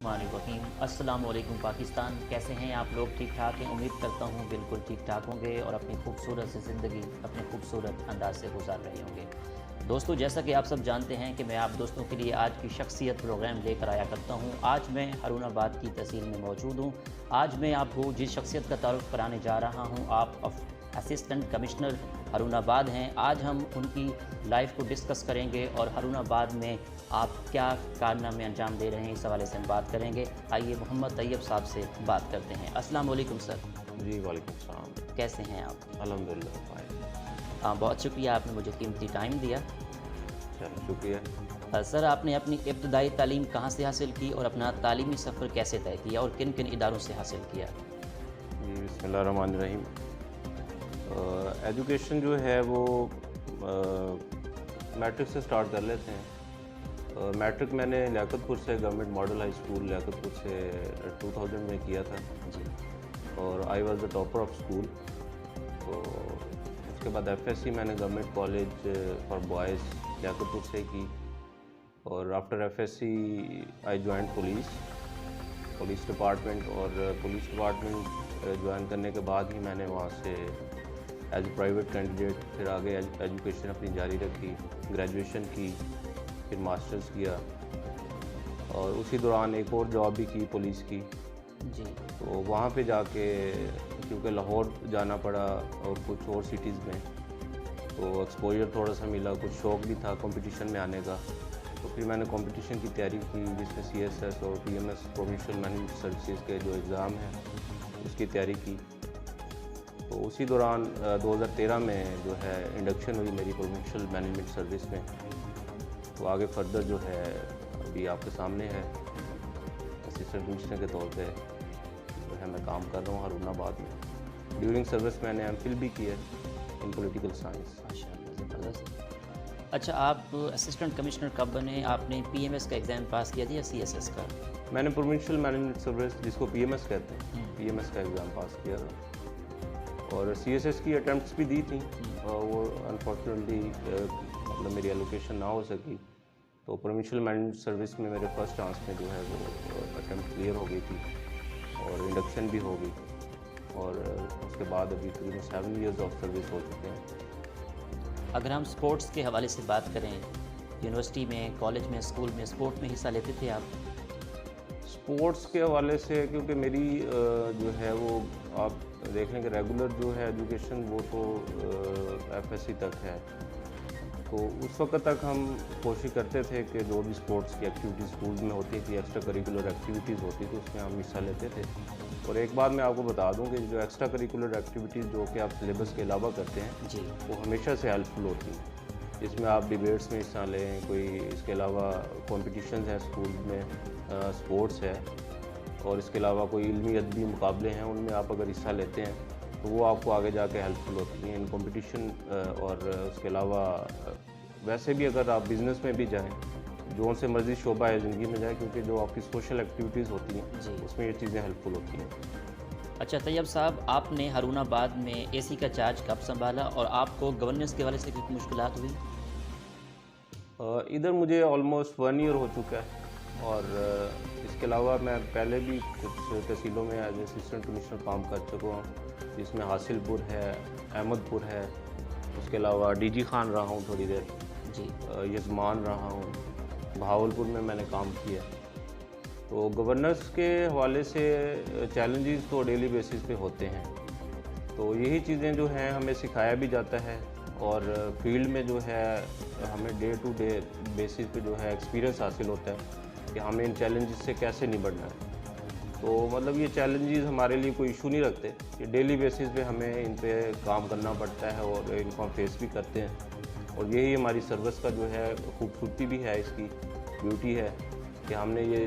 रहीम। अस्सलाम वालेकुम पाकिस्तान, कैसे हैं आप लोग? ठीक ठाक हैं? उम्मीद करता हूँ बिल्कुल ठीक ठाक होंगे और अपनी खूबसूरत सी ज़िंदगी अपने खूबसूरत अंदाज से गुजार रहे होंगे। दोस्तों, जैसा कि आप सब जानते हैं कि मैं आप दोस्तों के लिए आज की शख्सियत प्रोग्राम लेकर आया करता हूँ। आज मैं हारूनाबाद की तहसील में मौजूद हूँ। आज मैं आपको जिस शख्सियत का तारुफ कराने जा रहा हूँ, आप असिस्टेंट कमिश्नर हारूनाबाद हैं। आज हम उनकी लाइफ को डिस्कस करेंगे और हारूनाबाद में आप क्या कारनामे अंजाम दे रहे हैं, इस हवाले से हम बात करेंगे। आइए मोहम्मद तैयब साहब से बात करते हैं। अस्सलाम वालेकुम सर। जी वालेकुम सलाम। कैसे हैं आप? अल्हम्दुलिल्लाह फाइन। बहुत शुक्रिया, आपने मुझे कीमती टाइम दिया। चलो शुक्रिया। सर, आपने अपनी इब्तदाई तालीम कहाँ से हासिल की और अपना तालीमी सफ़र कैसे तय किया और किन किन इदारों से हासिल किया? जी बिस्मिल्लाहिर्रहमानिर्रहीम। एजुकेशन जो है वो मैट्रिक से स्टार्ट कर लेते हैं। मैट्रिक मैंने लियाकतपुर से government model high school Liaquatpur से 2000 में किया था जी। और I was the topper of school. तो उसके बाद एफएससी मैंने government college for boys Liaquatpur से की और after FSc I join police department. और पुलिस डिपार्टमेंट ज्वाइन करने के बाद ही मैंने वहाँ से एज ए प्राइवेट कैंडिडेट फिर आगे एजुकेशन अपनी जारी रखी, ग्रेजुएशन की, फिर मास्टर्स किया और उसी दौरान एक और जॉब भी की पुलिस की। जी। तो वहाँ पे जाके क्योंकि लाहौर जाना पड़ा और कुछ और सिटीज़ में, तो एक्सपोजर थोड़ा सा मिला, कुछ शौक़ भी था कंपटीशन में आने का। तो फिर मैंने कंपटीशन की तैयारी की जिसमें सीएसएस और पीएमएस प्रोविंशियल मैनेजमेंट सर्विसेज के जो एग्ज़ाम हैं उसकी तैयारी की। तो उसी दौरान 2013 में जो है इंडक्शन हुई मेरी प्रोविंशियल मैनेजमेंट सर्विस में। तो आगे फर्दर जो है अभी आपके सामने है, असिस्टेंट कमिश्नर के तौर पे जो है मैं काम कर रहा हूँ हारूनाबाद में। ड्यूरिंग सर्विस मैंने एमफिल भी किया इन पॉलिटिकल साइंस। माशाअल्लाह, ज़बरदस्त। अच्छा, आप असिस्टेंट कमिश्नर कब बने? आपने पीएमएस का एग्ज़ाम पास किया था या सीएसएस का? मैंने प्रोविंशियल मैनेजमेंट सर्विस जिसको पीएमएस कहते हैं, पीएमएस का एग्ज़ाम पास किया था और सीएसएस की अटैम्प्ट्स भी दी थी और वो अनफॉर्चुनेटली मतलब मेरी एलोकेशन ना हो सकी। तो प्रोविंशियल मैनेजमेंट सर्विस में मेरे फर्स्ट चांस में जो है वो अटैम्प्ट क्लियर हो गई थी और इंडक्शन भी हो गई और उसके बाद अभी तकरीबन 7 ईयर्स ऑफ सर्विस हो चुके हैं। अगर हम स्पोर्ट्स के हवाले से बात करें, यूनिवर्सिटी में, कॉलेज में, स्कूल में स्पोर्ट में हिस्सा लेते थे आप? स्पोर्ट्स के हवाले से क्योंकि मेरी जो है वो आप देख लें कि रेगुलर जो है एजुकेशन वो तो एफएससी तक है। तो उस वक्त तक हम कोशिश करते थे कि जो भी स्पोर्ट्स की एक्टिविटीज़ स्कूल में होती थी, एक्स्ट्रा करिकुलर एक्टिविटीज़ होती थी, उसमें हम हिस्सा लेते थे। और एक बात मैं आपको बता दूं कि जो एक्स्ट्रा करिकुलर एक्टिविटीज़ जो कि आप सिलेबस के अलावा करते हैं जी। वो हमेशा से हेल्पफुल होती हैं। इसमें आप डिबेट्स में हिस्सा लें, कोई इसके अलावा कॉम्पिटिशन्स हैं स्कूल में, स्पोर्ट्स है और इसके अलावा कोई इल्मी अदबी मुकाबले हैं, उनमें आप अगर हिस्सा लेते हैं तो वो आपको आगे जाके हेल्पफुल होती हैं इन कंपटीशन। और उसके अलावा वैसे भी अगर आप बिज़नेस में भी जाएं, जो से मर्ज़ी शोबा है ज़िंदगी में जाए, क्योंकि जो आपकी सोशल एक्टिविटीज़ होती हैं जी। उसमें ये चीज़ें हेल्पफुल होती हैं। अच्छा तैयब साहब, आपने हारूनाबाद में एसी का चार्ज कब संभाला और आपको गवर्नेंस के हवाले से कुछ मुश्किलात हुई? इधर मुझे ऑलमोस्ट 1 ईयर हो चुका है और इसके अलावा मैं पहले भी कुछ तहसीलों में एज असिस्टेंट कमिश्नर काम कर चुका हूँ, जिसमें हासिलपुर है, अहमदपुर है, उसके अलावा डीजी खान रहा हूँ थोड़ी देर जी। यजमान रहा हूँ, बहावलपुर में मैंने काम किया। तो गवर्नेंस के हवाले से चैलेंजेस तो डेली बेसिस पे होते हैं, तो यही चीज़ें जो हैं हमें सिखाया भी जाता है और फील्ड में जो है हमें डे टू डे बेसिस पे जो है एक्सपीरियंस हासिल होता है कि हमें इन चैलेंजेस से कैसे निपटना है। तो मतलब ये चैलेंजेस हमारे लिए कोई इशू नहीं रखते कि डेली बेसिस पे हमें इन पे काम करना पड़ता है और इनको हम फेस भी करते हैं। और यही हमारी सर्विस का जो है खूबसूरती भी है, इसकी ब्यूटी है कि हमने ये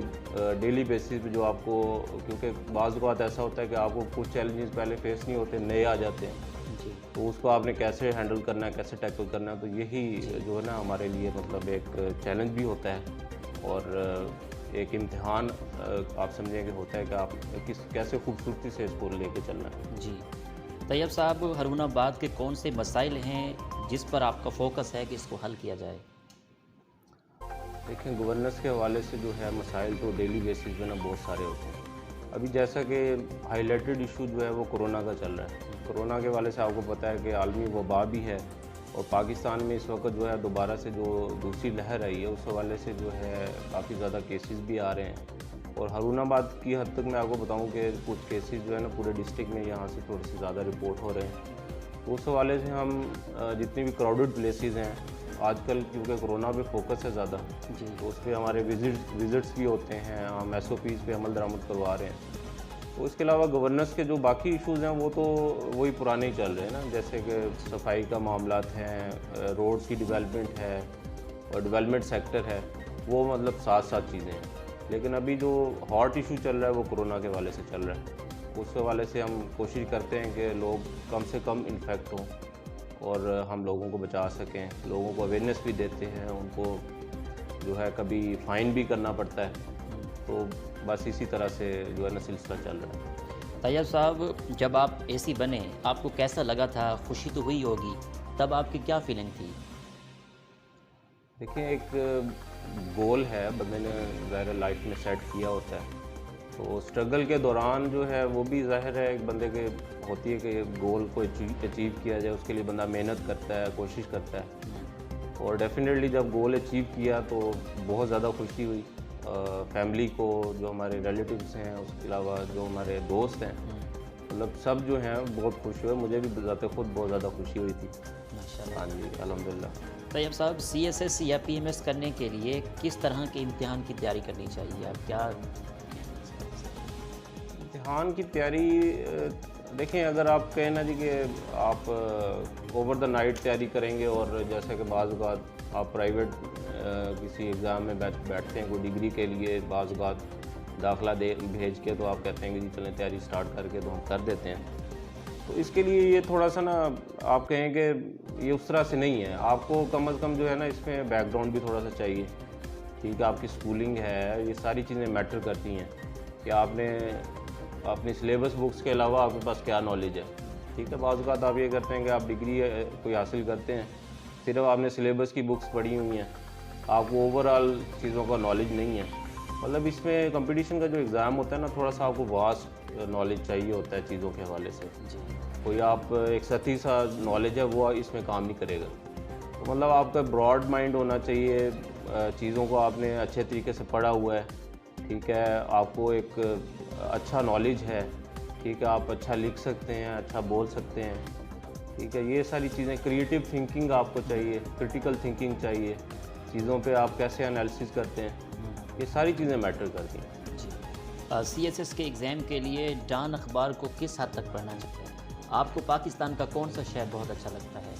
डेली बेसिस पे जो आपको, क्योंकि बाज़ बात ऐसा होता है कि आपको कुछ चैलेंजेस पहले फेस नहीं होते, नए आ जाते हैं जी। तो उसको आपने कैसे हैंडल करना है, कैसे टैकल करना है। तो यही जो है ना हमारे लिए मतलब एक चैलेंज भी होता है और एक इम्तिहान आप समझेंगे होता है कि आप कैसे खूबसूरती से इसको लेके चलना है। जी। तैयब साहब, हारूनाबाद के कौन से मसाइल हैं जिस पर आपका फोकस है कि इसको हल किया जाए? देखें गवर्नेंस के हवाले से जो है मसाइल तो डेली बेसिस पे ना बहुत सारे होते हैं। अभी जैसा कि हाईलाइटेड इशू जो है वो कोरोना का चल रहा है। कोरोना के हवाले से आपको पता है कि आलमी वबा भी है और पाकिस्तान में इस वक्त जो है दोबारा से जो दूसरी लहर आई है उस हवाले से जो है काफ़ी ज़्यादा केसेस भी आ रहे हैं। और हारूनाबाद की हद तक मैं आपको बताऊं कि कुछ केसेस जो है ना पूरे डिस्ट्रिक्ट में यहाँ से थोड़े से ज़्यादा रिपोर्ट हो रहे हैं। तो उस हवाले से हम जितनी भी क्राउडेड प्लेसेस हैं आजकल, क्योंकि कोरोना पे फोकस है ज़्यादा जी, तो उस पर हमारे विज़िट्स भी होते हैं, हम SOPs पे अमल दरामद करवा रहे हैं। तो इसके अलावा गवर्नेंस के जो बाकी इश्यूज़ हैं वो तो वही पुराने ही चल रहे हैं ना, जैसे कि सफाई का मामलात हैं, रोड्स की डेवलपमेंट है और डेवलपमेंट सेक्टर है, वो मतलब साथ साथ चीज़ें हैं। लेकिन अभी जो हॉट इशू चल रहा है वो कोरोना के हवाले से चल रहा है। उस हवाले से हम कोशिश करते हैं कि लोग कम से कम इन्फेक्ट हों और हम लोगों को बचा सकें, लोगों को अवेयरनेस भी देते हैं, उनको जो है कभी फ़ाइन भी करना पड़ता है। तो बस इसी तरह से जो है ना सिलसिला चल रहा है। तैयब साहब, जब आप AC बने आपको कैसा लगा था? खुशी तो हुई होगी, तब आपकी क्या फीलिंग थी? देखिए एक गोल है बंदे ने ज़ाहिर लाइफ में सेट किया होता है, तो स्ट्रगल के दौरान जो है वो भी ज़ाहिर है एक बंदे के होती है कि गोल को अचीव किया जाए, उसके लिए बंदा मेहनत करता है, कोशिश करता है। और डेफिनेटली जब गोल अचीव किया तो बहुत ज़्यादा खुशी हुई। फैमिली को, जो हमारे रिलेटिव्स हैं, उसके अलावा जो हमारे दोस्त हैं, मतलब सब जो हैं बहुत खुश हुए। मुझे भी ज़ाते खुद बहुत ज़्यादा खुशी हुई थी। माशाल्लाह। हाँ जी, अल्हम्दुलिल्लाह। तैयब साहब, CSS या PMS करने के लिए किस तरह के इम्तिहान की तैयारी करनी चाहिए? आप क्या इम्तिहान की तैयारी देखें, अगर आप कहें ना जी कि आप ओवर द नाइट तैयारी करेंगे और जैसे कि बाज़ औक़ात आप प्राइवेट किसी एग्ज़ाम में बैठते हैं कोई डिग्री के लिए, बाज़ औक़ात दाखिला भेज के, तो आप कहते हैं कि जी चलें तैयारी स्टार्ट करके, तो हम कर देते हैं। तो इसके लिए ये थोड़ा सा ना आप कहें कि ये उस तरह से नहीं है। आपको कम अज़ कम जो है ना इसमें बैकग्राउंड भी थोड़ा सा चाहिए, ठीक है, आपकी स्कूलिंग है, ये सारी चीज़ें मैटर करती हैं कि आपने अपनी सिलेबस बुक्स के अलावा आपके पास क्या नॉलेज है। ठीक है, बाज़ औक़ात आप ये करते हैं कि आप डिग्री कोई हासिल करते हैं, सिर्फ आपने सिलेबस की बुक्स पढ़ी हुई हैं, आपको ओवरऑल चीज़ों का नॉलेज नहीं है। मतलब इसमें कंपटीशन का जो एग्ज़ाम होता है ना, थोड़ा सा आपको वास्ट नॉलेज चाहिए होता है चीज़ों के हवाले से। कोई आप एक सतही सा नॉलेज है वो इसमें काम नहीं करेगा। तो मतलब आपका ब्रॉड माइंड होना चाहिए, चीज़ों को आपने अच्छे तरीके से पढ़ा हुआ है, ठीक है, आपको एक अच्छा नॉलेज है, ठीक है, आप अच्छा लिख सकते हैं, अच्छा बोल सकते हैं, ठीक है, ये सारी चीज़ें, क्रिएटिव थिंकिंग आपको चाहिए, क्रिटिकल थिंकिंग चाहिए, चीज़ों पे आप कैसे एनालिसिस करते हैं, ये सारी चीज़ें मैटर करती हैं। CSS के एग्ज़ाम के लिए डॉन अखबार को किस हद तक पढ़ना चाहिए? आपको पाकिस्तान का कौन सा शहर बहुत अच्छा लगता है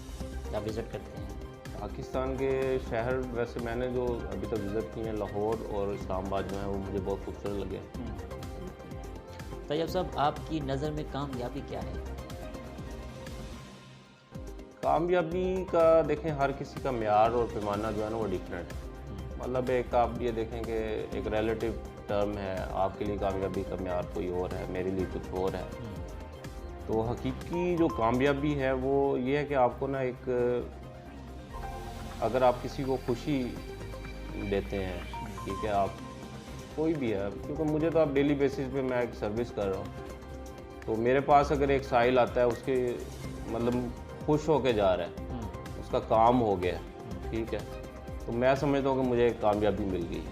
या विज़िट करते हैं? पाकिस्तान के शहर वैसे मैंने जो अभी तक विज़िट किए हैं, लाहौर और इस्लामाबाद जो है वो मुझे बहुत खूबसूरत लगे। तैयब साहब, आपकी नज़र में कामयाबी क्या है? कामयाबी का देखें हर किसी का मेयार और पैमाना जो है ना वो डिफरेंट है। मतलब एक आप ये देखें कि एक रिलेटिव टर्म है, आपके लिए कामयाबी का मेयार कोई और है, मेरे लिए कुछ और है। तो हकीकी जो कामयाबी है वो ये है कि आपको ना एक, अगर आप किसी को खुशी देते हैं, ठीक है, आप कोई भी है, क्योंकि मुझे तो आप डेली बेसिस पे मैं एक सर्विस कर रहा हूँ, तो मेरे पास अगर एक साइल आता है, उसके मतलब खुश होके जा रहा है, उसका काम हो गया, ठीक है, तो मैं समझता हूँ कि मुझे एक कामयाबी मिल गई।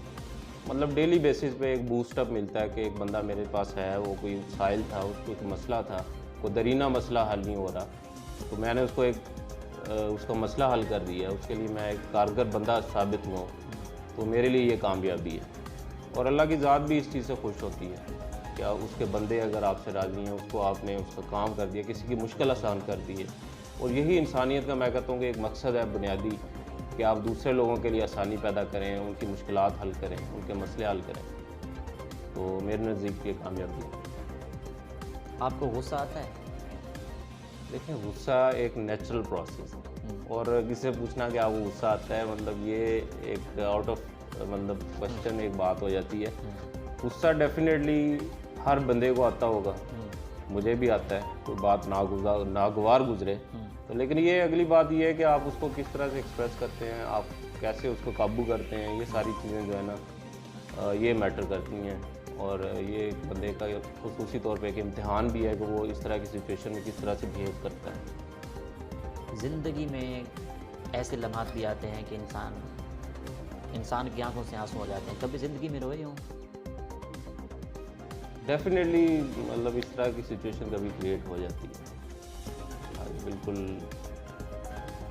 मतलब डेली बेसिस पे एक बूस्टअप मिलता है कि एक बंदा मेरे पास है, वो कोई साइल था, उसको एक मसला था, कोई दरीना मसला हल नहीं हो रहा, तो मैंने उसको एक उसका मसला हल कर दिया, उसके लिए मैं एक कारगर बंदा साबित हुआ, तो मेरे लिए ये कामयाबी है। और अल्लाह की ज़ात भी इस चीज़ से खुश होती है क्या उसके बंदे अगर आपसे राज़ी हैं, उसको आपने उसका काम कर दिया, किसी की मुश्किल आसान कर दी है। और यही इंसानियत का मैं कहता हूँ कि एक मकसद है बुनियादी, कि आप दूसरे लोगों के लिए आसानी पैदा करें, उनकी मुश्किलात हल करें, उनके मसले हल करें। तो मेरे नज़दीक ये कामयाबी है। आपको गुस्सा आता है? देखिए, गुस्सा एक नेचुरल प्रोसेस है, और किसी से पूछना कि आपको गुस्सा आता है, मतलब ये एक आउट ऑफ मतलब क्वेश्चन एक बात हो जाती है। गुस्सा डेफिनेटली हर बंदे को आता होगा, मुझे भी आता है, कोई बात नागवार गुजरे तो। लेकिन ये अगली बात ये है कि आप उसको किस तरह से एक्सप्रेस करते हैं, आप कैसे उसको काबू करते हैं, ये सारी चीज़ें जो है ना ये मैटर करती हैं। और ये एक बंदे का खुसूसी तौर पे एक इम्तिहान भी है कि वो इस तरह की सिचुएशन में किस तरह से बिहेव करता है। ज़िंदगी में ऐसे लम्हात भी आते हैं कि इंसान की आंखों से आंसू आ जाते हैं। कभी ज़िंदगी में रोए हों? डेफिनेटली मतलब इस तरह की सिचुएशन कभी क्रिएट हो जाती है। हाँ, बिल्कुल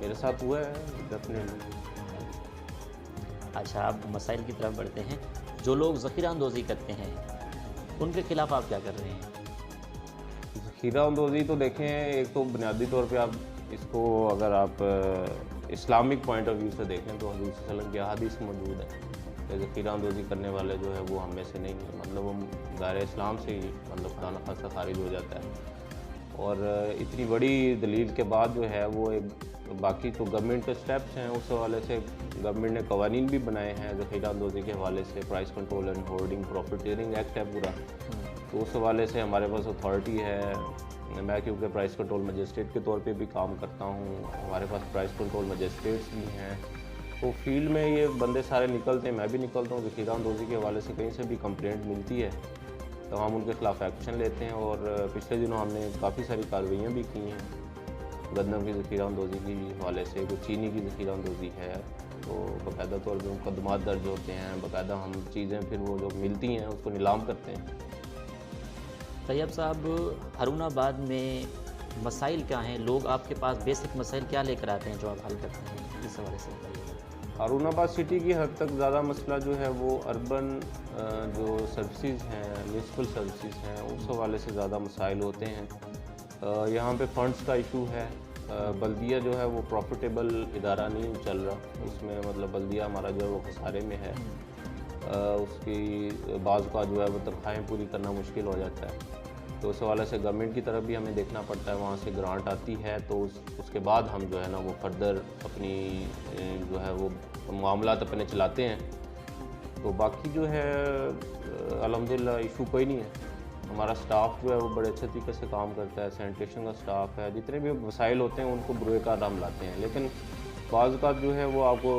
मेरे साथ हुआ है डेफिनेटली। अच्छा, आप मसाइल की तरफ बढ़ते हैं। जो लोग ज़ख़ीरा अंदोज़ी करते हैं उनके ख़िलाफ़ आप क्या कर रहे हैं? ज़ख़ीरा अंदोज़ी तो देखें, एक तो बुनियादी तौर पे आप इसको अगर आप इस्लामिक पॉइंट ऑफ व्यू से देखें तो हज़रत सल्लल्लाहु अलैहि वसल्लम की अहादीस मौजूद है कि ज़ख़ीरा अंदोज़ी करने वाले जो है वो हम में से नहीं है, मतलब वो दायरे इस्लाम से ही मतलब खाना खासा खारिज हो जाता है। और इतनी बड़ी दलील के बाद जो है वो एक बाकी तो गवर्नमेंट के स्टेप्स हैं, उस हवाले से गवर्नमेंट ने कवानीन भी बनाए हैं ज़ख़ीरा अंदोज़ी के हवाले से। Price control and hoarding profiteering act है पूरा, तो उस हवाले से हमारे पास अथॉरिटी है। मैं क्योंकि प्राइस कंट्रोल मजिस्ट्रेट के तौर पे भी काम करता हूँ, हमारे पास प्राइस कंट्रोल मजिस्ट्रेट्स भी हैं, तो फील्ड में ये बंदे सारे निकलते हैं, मैं भी निकलता हूँ। ज़ख़ीरा अंदोज़ी के हवाले से कहीं से भी कंप्लेंट मिलती है तो हम उनके ख़िलाफ़ एक्शन लेते हैं। और पिछले दिनों हमने काफ़ी सारी कार्रवाइयाँ भी की हैं गंदम की ज़ख़ीरा अंदोज़ी के हवाले से। कोई चीनी की ज़ख़ीरा अंदोज़ी है तो बाकायदा तौर पर मुकदमात दर्ज होते हैं, बाकायदा हम चीज़ें फिर वो जो मिलती हैं उसको नीलाम करते हैं। तैयब साहब, हारूनाबाद में मसाइल क्या हैं? लोग आपके पास बेसिक मसाइल क्या लेकर आते हैं जो आप हल करते हैं? इस हवाले से बताइए। हारूनाबाद सिटी की हद तक ज़्यादा मसला जो है वो अर्बन जो सर्विसेज हैं, म्यूनसिपल सर्विसेज हैं, उस हवाले से ज़्यादा मसाइल होते हैं। यहाँ पे फंड्स का इशू है। बल्दिया जो है वो प्रॉफिटेबल इदारा नहीं चल रहा, उसमें मतलब बल्दिया हमारा जो है वो खसारे में है। उसकी बाज़ का जो है वो तनख्वाहें पूरी करना मुश्किल हो जाता है, तो उस हवाले से गवर्नमेंट की तरफ भी हमें देखना पड़ता है। वहाँ से ग्रांट आती है तो उसके बाद हम जो है ना वो फर्दर अपनी जो है वो मामलात अपने चलाते हैं। तो बाकी जो है अल्हम्दुलिल्लाह इशू कोई नहीं है। हमारा स्टाफ जो है वो बड़े अच्छे तरीके से काम करता है, सैनिटेशन का स्टाफ है, जितने भी वसाइल होते हैं उनको बुरे कार हम लाते हैं। लेकिन बाज़ का जो है वो आपको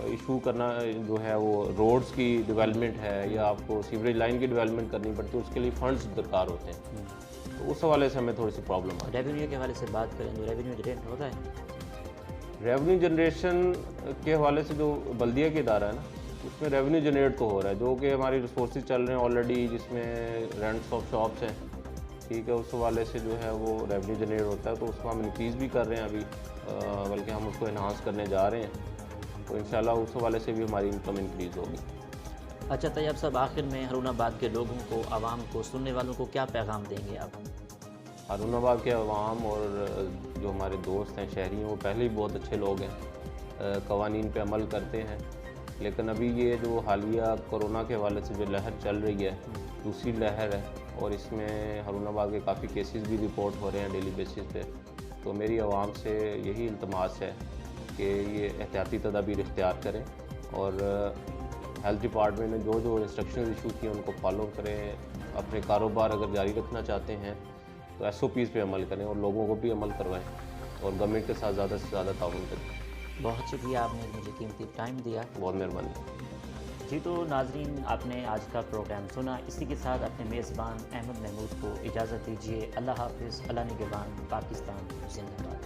इशू करना जो है वो रोड्स की डेवलपमेंट है या आपको सीवरेज लाइन की डेवलपमेंट करनी पड़ती है, उसके लिए फंड्स दरकार होते हैं, तो उस हवाले से हमें थोड़ी सी प्रॉब्लम आती है। रेवेन्यू के हवाले से बात करें तो रेवेन्यू जनरेट होता है? रेवेन्यू जनरेशन के हवाले से जो बल्दिया के इदारा है ना, उसमें रेवेन्यू जनरेट तो हो रहा है, जो कि हमारी रिसोर्सेज चल रहे हैं ऑलरेडी, जिसमें रेंट्स ऑफ शॉप्स हैं, ठीक है, उस हवाले से जो है वो रेवेन्यू जनरेट होता है, तो उसको हम इंक्रीज़ भी कर रहे हैं अभी, बल्कि हम उसको इन्हांस करने जा रहे हैं, तो इंशाल्लाह उस हवाले से भी हमारी इनकम इंक्रीज़ होगी। अच्छा तैयब साहब, आखिर में हारूनाबाद के लोगों को, आवाम को, सुनने वालों को क्या पैगाम देंगे आप? हारूनाबाद के अवाम और जो हमारे दोस्त हैं, शहरी हैं, वो पहले ही बहुत अच्छे लोग हैं, कवानीन पे अमल करते हैं। लेकिन अभी ये जो हालिया कोरोना के हवाले से जो लहर चल रही है, दूसरी लहर है, और इसमें हारूनाबाद के काफ़ी केसेस भी रिपोर्ट हो रहे हैं डेली बेसिस पे। तो मेरी आवाम से यही इल्तमास है कि ये एहतियाती तदाबीर इख्तियार करें और हेल्थ डिपार्टमेंट ने जो जो इंस्ट्रक्शन इशू किए उनको फॉलो करें। अपने कारोबार अगर जारी रखना चाहते हैं तो SOPs पे अमल करें और लोगों को भी अमल करवाएं और गवर्नमेंट के साथ ज़्यादा से ज़्यादा ताउन करें। बहुत शुक्रिया, आपने मुझे कीमती टाइम दिया। बहुत मेहरबानी। जी, तो नाजरीन, आपने आज का प्रोग्राम सुना। इसी के साथ अपने मेज़बान अहमद महमूद को इजाज़त दीजिए। अल्लाह हाफ़िज़। अल्लाह निगहबान। पाकिस्तान जिंदाबाद।